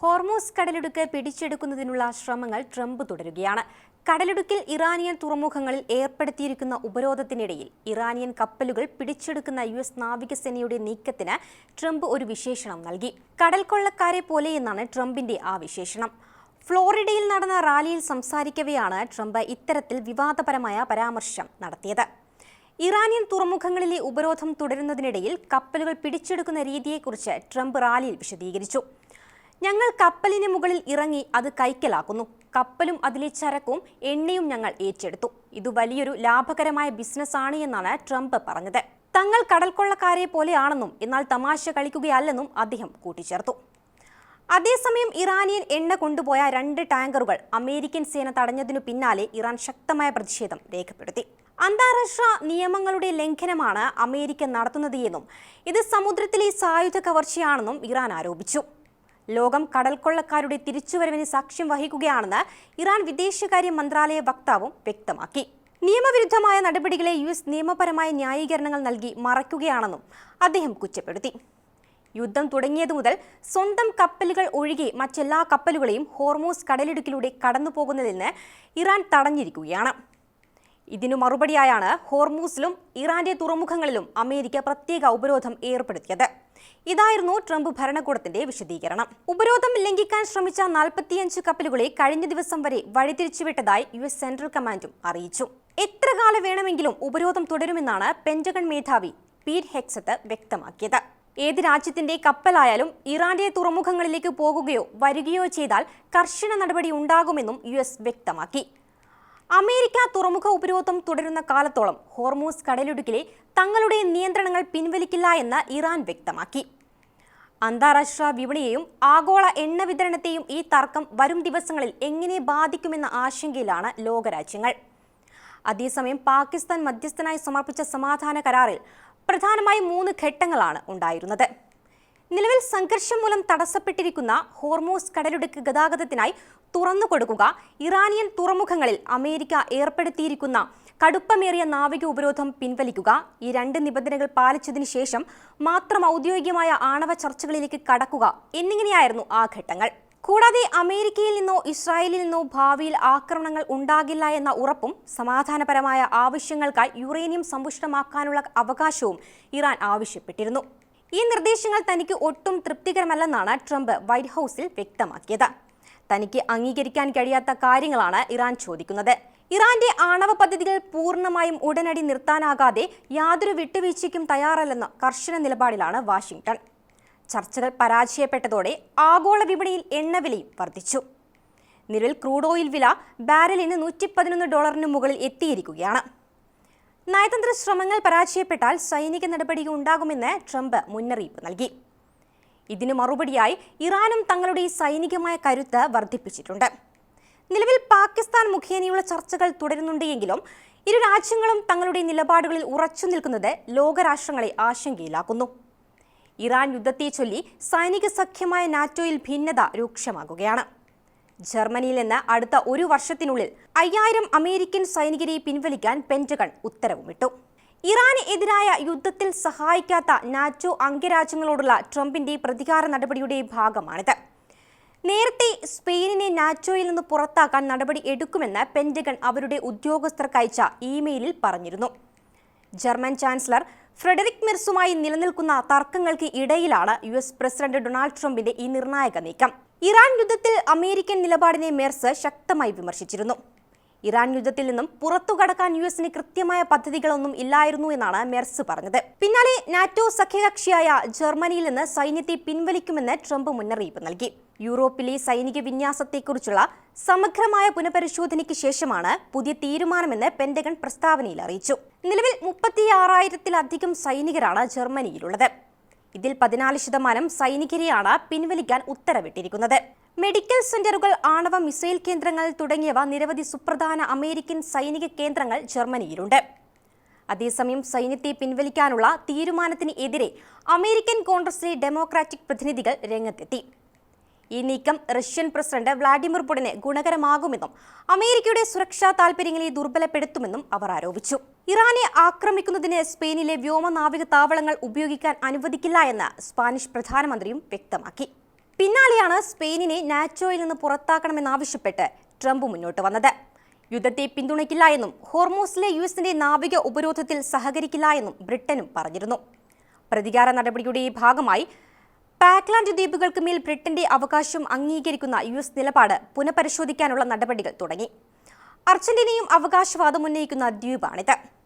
Hormuz കടലിടുക്ക് പിടിച്ചെടുക്കുന്നതിനുള്ള ശ്രമങ്ങൾ Trump തുടരുകയാണ്. കടലിടുക്കിൽ ഇറാനിയൻ തുറമുഖങ്ങളിൽ ഏർപ്പെടുത്തിയിരിക്കുന്ന ഉപരോധത്തിനിടയിൽ ഇറാനിയൻ കപ്പലുകൾ പിടിച്ചെടുക്കുന്ന യുഎസ് നാവികസേനയുടെ നീക്കത്തിന് ട്രംപ് ഒരു വിശേഷണം നൽകി. കടൽ കൊള്ളക്കാരെ പോലെയെന്നാണ് ട്രംപിന്റെ ആ വിശേഷണം. ഫ്ലോറിഡയിൽ നടന്ന റാലിയിൽ സംസാരിക്കവെയാണ് ട്രംപ് ഇത്തരത്തിൽ വിവാദപരമായ പരാമർശം നടത്തിയത്. ഇറാനിയൻ തുറമുഖങ്ങളിലെ ഉപരോധം തുടരുന്നതിനിടയിൽ കപ്പലുകൾ പിടിച്ചെടുക്കുന്ന രീതിയെക്കുറിച്ച് ട്രംപ് റാലിയിൽ വിശദീകരിച്ചു. ഞങ്ങൾ കപ്പലിന് മുകളിൽ ഇറങ്ങി അത് കൈക്കലാക്കുന്നു. കപ്പലും അതിലെ ചരക്കും എണ്ണയും ഞങ്ങൾ ഏറ്റെടുത്തു. ഇത് വലിയൊരു ലാഭകരമായ ബിസിനസ്സാണ് എന്നാണ് ട്രംപ് പറഞ്ഞത്. തങ്ങൾ കടൽക്കൊള്ളക്കാരെ പോലെയാണെന്നും എന്നാൽ തമാശ കളിക്കുകയല്ലെന്നും അദ്ദേഹം കൂട്ടിച്ചേർത്തു. അതേസമയം ഇറാനിയൻ എണ്ണ കൊണ്ടുപോയ 2 ടാങ്കറുകൾ അമേരിക്കൻ സേന തടഞ്ഞതിനു പിന്നാലെ ഇറാൻ ശക്തമായ പ്രതിഷേധം രേഖപ്പെടുത്തി. അന്താരാഷ്ട്ര നിയമങ്ങളുടെ ലംഘനമാണ് അമേരിക്ക നടത്തുന്നത് എന്നും ഇത് സമുദ്രത്തിലെ സായുധ കവർച്ചയാണെന്നും ഇറാൻ ആരോപിച്ചു. ലോകം കടൽക്കൊള്ളക്കാരുടെ തിരിച്ചുവരവിന് സാക്ഷ്യം വഹിക്കുകയാണെന്ന് ഇറാൻ വിദേശകാര്യ മന്ത്രാലയ വക്താവും വ്യക്തമാക്കി. നിയമവിരുദ്ധമായ നടപടികളെ യുഎസ് നിയമപരമായ ന്യായീകരണങ്ങൾ നൽകി മറയ്ക്കുകയാണെന്നും അദ്ദേഹം കുറ്റപ്പെടുത്തി. യുദ്ധം തുടങ്ങിയതു മുതൽ സ്വന്തം കപ്പലുകൾ ഒഴികെ മറ്റെല്ലാ കപ്പലുകളെയും ഹോർമൂസ് കടലിടുക്കിലൂടെ കടന്നുപോകുന്നതിൽ നിന്ന് ഇറാൻ തടഞ്ഞിരിക്കുകയാണ്. ഇതിനു മറുപടിയായാണ് ഹോർമൂസിലും ഇറാന്റെ തുറമുഖങ്ങളിലും അമേരിക്ക പ്രത്യേക ഉപരോധം ഏർപ്പെടുത്തിയത്. ഇതായിരുന്നു ട്രംപ് ഭരണകൂടത്തിന്റെ വിശദീകരണം. ഉപരോധം ലംഘിക്കാൻ ശ്രമിച്ച 45 കപ്പലുകളെ കഴിഞ്ഞ ദിവസം വരെ വഴിതിരിച്ചുവിട്ടതായി യുഎസ് സെൻട്രൽ കമാൻഡും അറിയിച്ചു. എത്ര കാലം വേണമെങ്കിലും ഉപരോധം തുടരുമെന്നാണ് പെന്റഗൺ മേധാവി പീറ്റ് ഹെഗ്സെത്ത് വ്യക്തമാക്കിയത്. ഏത് രാജ്യത്തിന്റെ കപ്പലായാലും ഇറാന്റെ തുറമുഖങ്ങളിലേക്ക് പോകുകയോ വരികയോ ചെയ്താൽ കർശന നടപടി ഉണ്ടാകുമെന്നും യുഎസ് വ്യക്തമാക്കി. അമേരിക്ക തുറമുഖ ഉപരോധം തുടരുന്ന കാലത്തോളം ഹോർമൂസ് കടലിടുക്കിലെ തങ്ങളുടെ നിയന്ത്രണങ്ങൾ പിൻവലിക്കില്ല എന്ന് ഇറാൻ വ്യക്തമാക്കി. അന്താരാഷ്ട്ര വിപണിയെയും ആഗോള എണ്ണ വിതരണത്തെയും ഈ തർക്കം വരും ദിവസങ്ങളിൽ എങ്ങനെ ബാധിക്കുമെന്ന ആശങ്കയിലാണ് ലോകരാജ്യങ്ങൾ. അതേസമയം പാകിസ്ഥാൻ മധ്യസ്ഥനായി സമർപ്പിച്ച സമാധാന കരാറിൽ പ്രധാനമായും 3 ഘട്ടങ്ങളാണ് ഉണ്ടായിരുന്നത്. നിലവിൽ സംഘർഷം മൂലം തടസ്സപ്പെട്ടിരിക്കുന്ന ഹോർമൂസ് കടലിടുക്ക് ഗതാഗതത്തിനായി തുറന്നുകൊടുക്കുക, ഇറാനിയൻ തുറമുഖങ്ങളിൽ അമേരിക്ക ഏർപ്പെടുത്തിയിരിക്കുന്ന കടുപ്പമേറിയ നാവിക ഉപരോധം പിൻവലിക്കുക, ഈ 2 നിബന്ധനകൾ പാലിച്ചതിനു ശേഷം മാത്രം ഔദ്യോഗികമായ ആണവ ചർച്ചകളിലേക്ക് കടക്കുക എന്നിങ്ങനെയായിരുന്നു ആ ഘട്ടങ്ങൾ. കൂടാതെ അമേരിക്കയിൽ നിന്നോ ഇസ്രായേലിൽ നിന്നോ ഭാവിയിൽ ആക്രമണങ്ങൾ ഉണ്ടാകില്ല എന്ന ഉറപ്പും സമാധാനപരമായ ആവശ്യങ്ങൾക്കായി യുറേനിയം സമ്പുഷ്ടമാക്കാനുള്ള അവകാശവും ഇറാൻ ആവശ്യപ്പെട്ടിരുന്നു. ഈ നിർദ്ദേശങ്ങൾ തനിക്ക് ഒട്ടും തൃപ്തികരമല്ലെന്നാണ് ട്രംപ് വൈറ്റ് ഹൌസിൽ വ്യക്തമാക്കിയത്. തനിക്ക് അംഗീകരിക്കാൻ കഴിയാത്ത കാര്യങ്ങളാണ് ഇറാൻ ചോദിക്കുന്നത്. ഇറാന്റെ ആണവ പദ്ധതികൾ പൂർണ്ണമായും ഉടനടി നിർത്താനാകാതെ യാതൊരു വിട്ടുവീഴ്ചയ്ക്കും തയ്യാറല്ലെന്ന കർശന നിലപാടിലാണ് വാഷിംഗ്ടൺ. ചർച്ചകൾ പരാജയപ്പെട്ടതോടെ ആഗോള വിപണിയിൽ എണ്ണവിലയും വർദ്ധിച്ചു. നിലവിൽ ക്രൂഡ് ഓയിൽ വില ബാരലിന് $111 മുകളിൽ എത്തിയിരിക്കുകയാണ്. നയതന്ത്ര ശ്രമങ്ങൾ പരാജയപ്പെട്ടാൽ സൈനിക നടപടി ഉണ്ടാകുമെന്ന് ട്രംപ് മുന്നറിയിപ്പ് നൽകി. ഇതിനു മറുപടിയായി ഇറാനും തങ്ങളുടെ സൈനികമായ കരുത്ത് വർദ്ധിപ്പിച്ചിട്ടുണ്ട്. നിലവിൽ പാകിസ്ഥാൻ മുഖേനയുള്ള ചർച്ചകൾ തുടരുന്നുണ്ട് എങ്കിലും ഇരു രാജ്യങ്ങളും തങ്ങളുടെ നിലപാടുകളിൽ ഉറച്ചു നിൽക്കുന്നത് ലോകരാഷ്ട്രങ്ങളെ ആശങ്കയിലാക്കുന്നു. ഇറാൻ യുദ്ധത്തെ ചൊല്ലി സൈനിക സഖ്യമായ നാറ്റോയിൽ ഭിന്നത രൂക്ഷമാകുകയാണ്. ജർമ്മനിയിൽ നിന്ന് അടുത്ത 1 വർഷത്തിനുള്ളിൽ 5000 അമേരിക്കൻ സൈനികരെ പിൻവലിക്കാൻ പെന്റഗൺ ഉത്തരവുമിട്ടു. ഇറാന് എതിരായ യുദ്ധത്തിൽ സഹായിക്കാത്ത നാറ്റോ അംഗരാജ്യങ്ങളോടുള്ള ട്രംപിന്റെ പ്രതികാര നടപടിയുടെ ഭാഗമാണിത്. നേരത്തെ സ്പെയിനിനെ നാറ്റോയിൽ നിന്ന് പുറത്താക്കാൻ നടപടി എടുക്കുമെന്ന് പെന്റഗൺ അവരുടെ ഉദ്യോഗസ്ഥർക്കയച്ച ഇമെയിലിൽ പറഞ്ഞിരുന്നു. ജർമ്മൻ ചാൻസലർ ഫ്രെഡറിക് മെർസുമായി നിലനിൽക്കുന്ന തർക്കങ്ങൾക്ക് ഇടയിലാണ് യുഎസ് പ്രസിഡന്റ് ഡൊണാൾഡ് ട്രംപിന്റെ ഈ നിർണായക നീക്കം. ഇറാൻ യുദ്ധത്തിൽ അമേരിക്കൻ നിലപാടിനെ മെർസ് ശക്തമായി വിമർശിച്ചിരുന്നു. ഇറാൻ യുദ്ധത്തിൽ നിന്നും പുറത്തുകടക്കാൻ യുഎസിന് കൃത്യമായ പദ്ധതികളൊന്നും ഇല്ലായിരുന്നു എന്നാണ് മെർസ് പറഞ്ഞത്. പിന്നാലെ നാറ്റോ സഖ്യകക്ഷിയായ ജർമ്മനിയിൽ നിന്ന് സൈന്യത്തെ പിൻവലിക്കുമെന്ന് ട്രംപ് മുന്നറിയിപ്പ് നൽകി. യൂറോപ്പിലെ സൈനിക വിന്യാസത്തെക്കുറിച്ചുള്ള സമഗ്രമായ പുനഃപരിശോധനയ്ക്ക് ശേഷമാണ് പുതിയ തീരുമാനമെന്ന് പെന്റഗൺ പ്രസ്താവനയിൽ അറിയിച്ചു. നിലവിൽ 36,000-ത്തിലധികം സൈനികരാണ് ജർമ്മനിയിലുള്ളത്. ഇതിൽ 14% സൈനികരെയാണ് പിൻവലിക്കാൻ ഉത്തരവിട്ടിരിക്കുന്നത്. മെഡിക്കൽ സെന്ററുകൾ, ആണവ മിസൈൽ കേന്ദ്രങ്ങൾ തുടങ്ങിയവ നിരവധി സുപ്രധാന അമേരിക്കൻ സൈനിക കേന്ദ്രങ്ങൾ ജർമ്മനിയിലുണ്ട്. അതേസമയം സൈന്യത്തെ പിൻവലിക്കാനുള്ള തീരുമാനത്തിന് എതിരെ അമേരിക്കൻ കോൺഗ്രസിലെ ഡെമോക്രാറ്റിക് പ്രതിനിധികൾ രംഗത്തെത്തി. ഈ നീക്കം റഷ്യൻ പ്രസിഡന്റ് വ്ളാഡിമിർ പുടിന് ഗുണകരമാകുമെന്നും അമേരിക്കയുടെ സുരക്ഷാ താൽപര്യങ്ങളെ ദുർബലപ്പെടുത്തുമെന്നും അവർ ആരോപിച്ചു. ഇറാനെ ആക്രമിക്കുന്നതിന് സ്പെയിനിലെ വ്യോമനാവിക താവളങ്ങൾ ഉപയോഗിക്കാൻ അനുവദിക്കില്ല എന്ന് സ്പാനിഷ് പ്രധാനമന്ത്രിയും വ്യക്തമാക്കി. പിന്നാലെയാണ് സ്പെയിനിനെ നാറ്റോയിൽ നിന്ന് പുറത്താക്കണമെന്നാവശ്യപ്പെട്ട് ട്രംപ് മുന്നോട്ട് വന്നത്. യുദ്ധത്തെ പിന്തുണയ്ക്കില്ല എന്നും ഹോർമൂസിലെ യുഎസിന്റെ നാവിക ഉപരോധത്തിൽ സഹകരിക്കില്ല എന്നും ബ്രിട്ടനും പറഞ്ഞിരുന്നു. പ്രതികാര നടപടിയുടെ ഭാഗമായി പാക്ലാൻഡ് ദ്വീപുകൾക്ക് മേൽ ബ്രിട്ടന്റെ അവകാശം അംഗീകരിക്കുന്ന യുഎസ് നിലപാട് പുനഃപരിശോധിക്കാനുള്ള നടപടികൾ തുടങ്ങി. അർജന്റീനയും അവകാശവാദം ഉന്നയിക്കുന്ന ദ്വീപാണിത്.